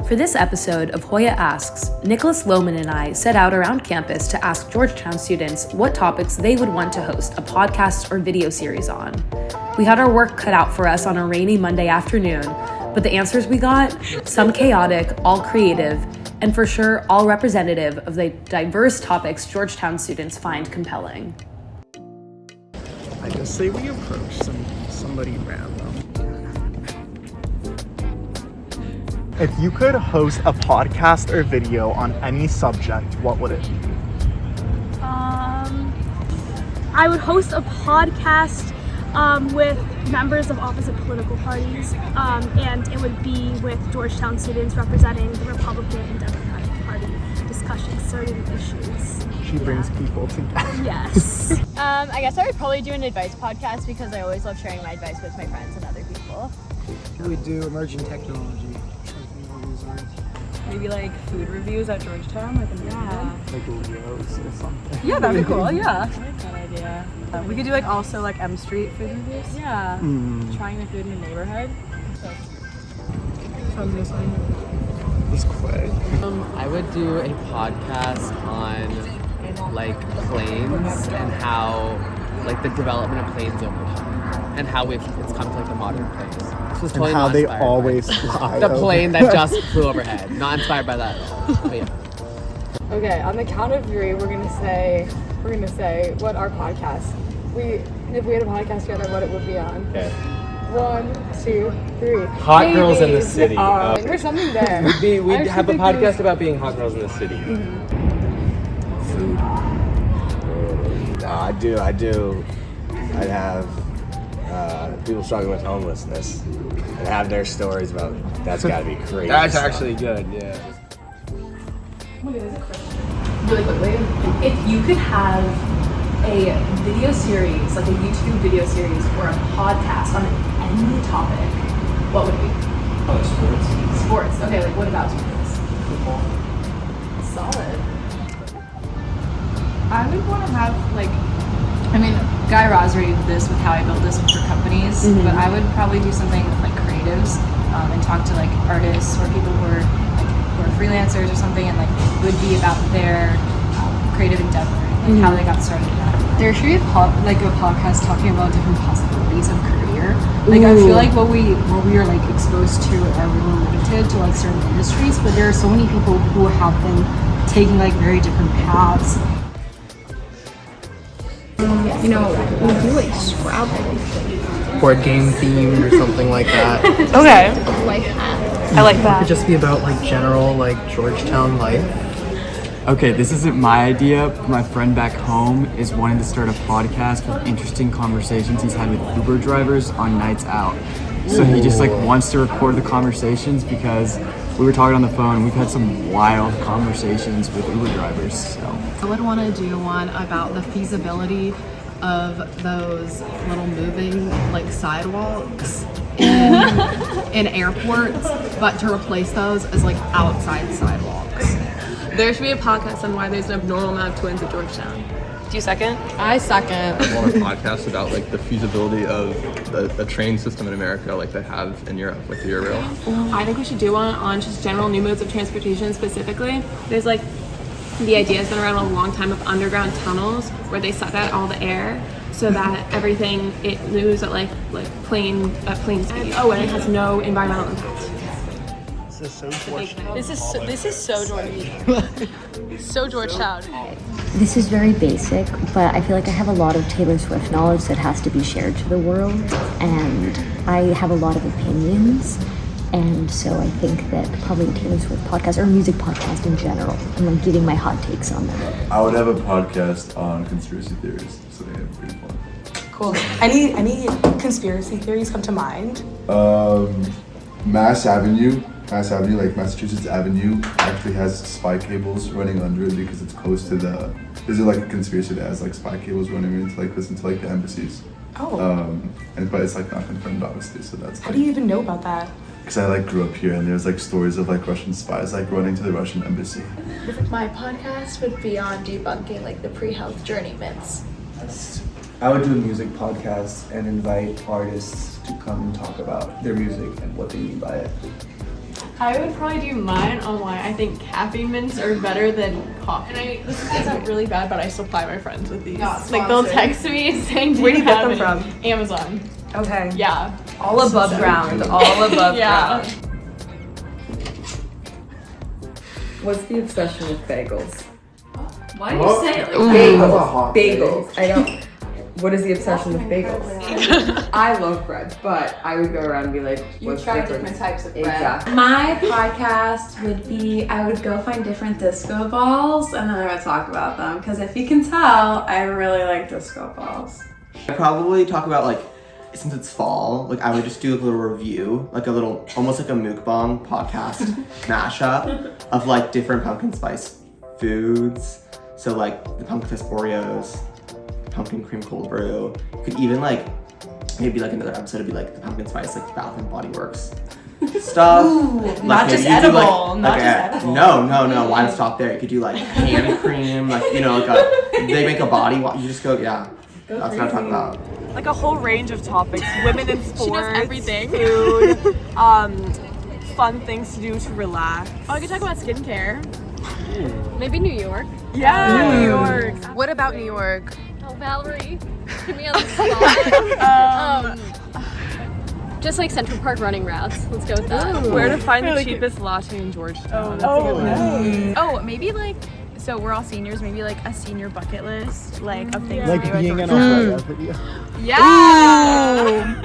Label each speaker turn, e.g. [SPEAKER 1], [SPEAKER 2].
[SPEAKER 1] For this episode of Hoya Asks, Nicholas Lohman and I set out around campus to ask Georgetown students what topics they would want to host a podcast or video series on. We had our work cut out for us on a rainy Monday afternoon, but the answers we got, some chaotic, all creative, and for sure all representative of the diverse topics Georgetown students find compelling.
[SPEAKER 2] I just say we approach somebody random. If you could host a podcast or video on any subject, what would it be?
[SPEAKER 3] I would host a podcast with members of opposite political parties, and it would be with Georgetown students representing the Republican and Democratic Party, discussing certain issues.
[SPEAKER 2] She brings people together.
[SPEAKER 3] Yes.
[SPEAKER 4] I guess I would probably do an advice podcast because I always love sharing my advice with my friends and other people.
[SPEAKER 5] We do emerging technology.
[SPEAKER 6] Maybe like food reviews at Georgetown, like
[SPEAKER 2] Like Leo's or something.
[SPEAKER 6] Yeah, that'd be cool. Yeah,
[SPEAKER 4] I like that idea.
[SPEAKER 6] we could do like also like M Street food reviews.
[SPEAKER 4] Yeah, trying the food in the neighborhood.
[SPEAKER 6] From this one.
[SPEAKER 2] It's quick.
[SPEAKER 7] I would do a podcast on like planes and how like the development of planes over time and how it's come to like the modern planes. This was totally
[SPEAKER 2] And how
[SPEAKER 7] not
[SPEAKER 2] they
[SPEAKER 7] inspired by
[SPEAKER 2] always fly.
[SPEAKER 7] the plane that just flew overhead. Not inspired by that at all. But yeah.
[SPEAKER 8] Okay, on the count of three, we're gonna say what our podcast. If we had a podcast together, what it would be on.
[SPEAKER 9] Okay.
[SPEAKER 8] 1, 2, 3.
[SPEAKER 9] Hot girls in the city.
[SPEAKER 8] There's something there.
[SPEAKER 9] We'd have a podcast about being hot girls in the city.
[SPEAKER 5] Food.
[SPEAKER 9] I do. I'd have people struggling with homelessness and have their stories about. That's gotta be crazy.
[SPEAKER 5] That's actually good, yeah.
[SPEAKER 1] Really quickly, if you could have a video series, like a YouTube video series or a podcast on any topic, what would it be?
[SPEAKER 9] Sports.
[SPEAKER 1] Sports. Okay, like what about sports? Football. Solid.
[SPEAKER 6] I would want to have Guy Raz already did this with how I built this for companies, but I would probably do something with like creatives and talk to like artists or people who are freelancers or something, and like it would be about their creative endeavor, like how they got started.
[SPEAKER 10] There should be a podcast talking about different possibilities of career. Like I feel like what we are like exposed to are really limited to like certain industries, but there are so many people who have been taking like very different paths.
[SPEAKER 3] We do like Scrabble.
[SPEAKER 5] Board game themed or something like that.
[SPEAKER 6] Okay,
[SPEAKER 3] Life hack.
[SPEAKER 6] I like
[SPEAKER 5] It
[SPEAKER 6] that.
[SPEAKER 5] could just be about like general like Georgetown life.
[SPEAKER 11] Okay, this isn't my idea. My friend back home is wanting to start a podcast with interesting conversations he's had with Uber drivers on nights out. So he just like wants to record the conversations because we were talking on the phone and we've had some wild conversations with Uber drivers. So
[SPEAKER 6] I would want to do one about the feasibility of those little moving like sidewalks in airports, but to replace those as like outside sidewalks.
[SPEAKER 8] There should be a podcast on why there's an abnormal amount of twins at Georgetown.
[SPEAKER 6] Do you second?
[SPEAKER 8] I second.
[SPEAKER 12] I want a podcast about like the feasibility of a train system in America like they have in Europe with the Eurail.
[SPEAKER 8] I think we should do one on just general new modes of transportation specifically. There's like, the idea has been around a long time of underground tunnels where they suck out all the air so that everything, it moves at like plane speed. Oh, and it has no environmental impact.
[SPEAKER 2] This is so Georgetown.
[SPEAKER 4] This is so Georgetown.
[SPEAKER 10] This is very basic, but I feel like I have a lot of Taylor Swift knowledge that has to be shared to the world, and I have a lot of opinions, and so I think that probably a Taylor Swift podcast or a music podcast in general, and like giving my hot takes on them.
[SPEAKER 13] I would have a podcast on conspiracy theories, so they have pretty fun.
[SPEAKER 6] Cool. Any conspiracy theories come to mind?
[SPEAKER 13] Mass Avenue, like Massachusetts Avenue, actually has spy cables running under it because it's close to the. Is it like a conspiracy that has like spy cables running into like this into like the embassies?
[SPEAKER 6] Oh.
[SPEAKER 13] But it's like not confirmed obviously, so that's.
[SPEAKER 6] How do you even know about that?
[SPEAKER 13] Because I like grew up here and there's like stories of like Russian spies like running to the Russian embassy.
[SPEAKER 4] My podcast would be on debunking like the pre-health journey myths.
[SPEAKER 5] I would do a music podcast and invite artists to come and talk about their music and what they mean by it.
[SPEAKER 8] I would probably do mine on why I think caffeine mints are better than coffee. And this is gonna sound really bad, but I supply my friends with these. Like they'll text me saying,
[SPEAKER 1] Where do you get them from?
[SPEAKER 8] Amazon.
[SPEAKER 1] Okay.
[SPEAKER 8] Yeah.
[SPEAKER 1] All above ground. All above
[SPEAKER 8] Yeah.
[SPEAKER 1] ground.
[SPEAKER 14] What's the obsession with bagels?
[SPEAKER 1] Why do you say it like
[SPEAKER 14] Bagels. Bagels. I don't. What is the obsession with bagels? I love bread, but I would go around and be like, what's different
[SPEAKER 6] types of bread.
[SPEAKER 14] Exactly.
[SPEAKER 15] My podcast would be, I would go find different disco balls and then I would talk about them. Because if you can tell, I really like disco balls.
[SPEAKER 5] I'd probably talk about like, since it's fall, like I would just do a little review, like a little, almost like a mukbang podcast mashup of like different pumpkin spice foods. So like the pumpkin spice Oreos, pumpkin cream cold brew. You could even like, maybe like another episode would be like the pumpkin spice like Bath and Body Works stuff.
[SPEAKER 1] Ooh,
[SPEAKER 5] like,
[SPEAKER 1] not just edible, not just edible.
[SPEAKER 5] No, why not stop there? You could do like hand cream, like, you know, like they make a body wash. You just go, yeah, that's what I'm talking about.
[SPEAKER 16] Like a whole range of topics. Women in sports,
[SPEAKER 8] She knows everything.
[SPEAKER 16] Food, fun things to do to relax.
[SPEAKER 8] Oh, I could talk about skincare. Maybe New York.
[SPEAKER 16] Yeah, New York.
[SPEAKER 4] What about New York?
[SPEAKER 6] Oh, Valerie, put me on the spot. Just like Central Park running routes. Let's go with that.
[SPEAKER 16] Where to find the cheapest latte in Georgetown.
[SPEAKER 4] Oh, maybe like, so we're all seniors, maybe like a senior bucket list, like of things
[SPEAKER 2] Like
[SPEAKER 4] to do at
[SPEAKER 2] being in a
[SPEAKER 4] Georgetown.
[SPEAKER 2] Hoya video.
[SPEAKER 4] Yeah!